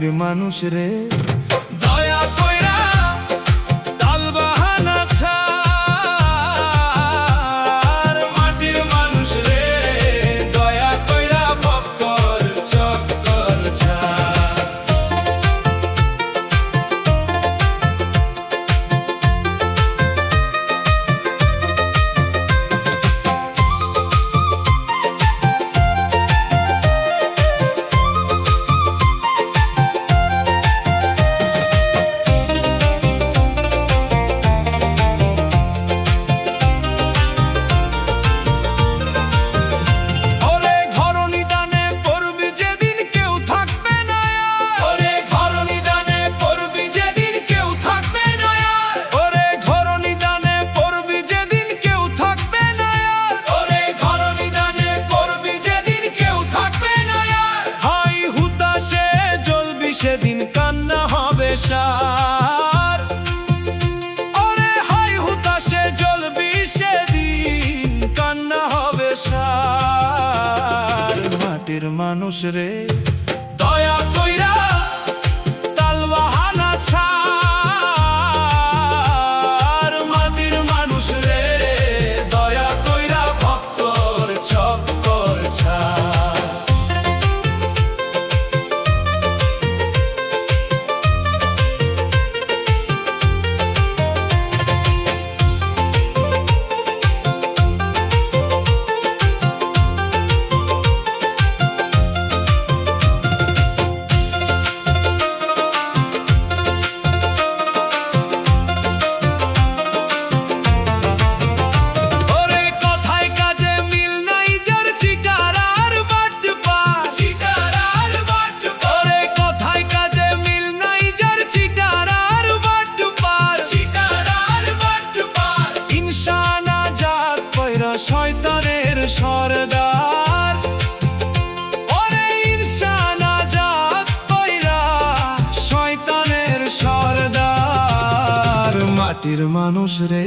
মাটির মানুষ রে দয়া কইরা তাল বাহানা ছাড় মাটির মানুষ রে দয়া কইরা বক্কর চক্কর ছাড় সেদিন কান্না হবে সার ওরে হাই হুতাশে জ্বলবি সেদিন কান্না হবে সার মাটির মানুষ রে দয়া কইরা তাল বাহানা ছাড় মাটির মানুষ রে দয়া কইরা বক্কর চক্কর ছাড় শয়তানের সরদার ওরে ইনসান আজাদ কইরা শয়তানের সরদার মাটির মানুষ রে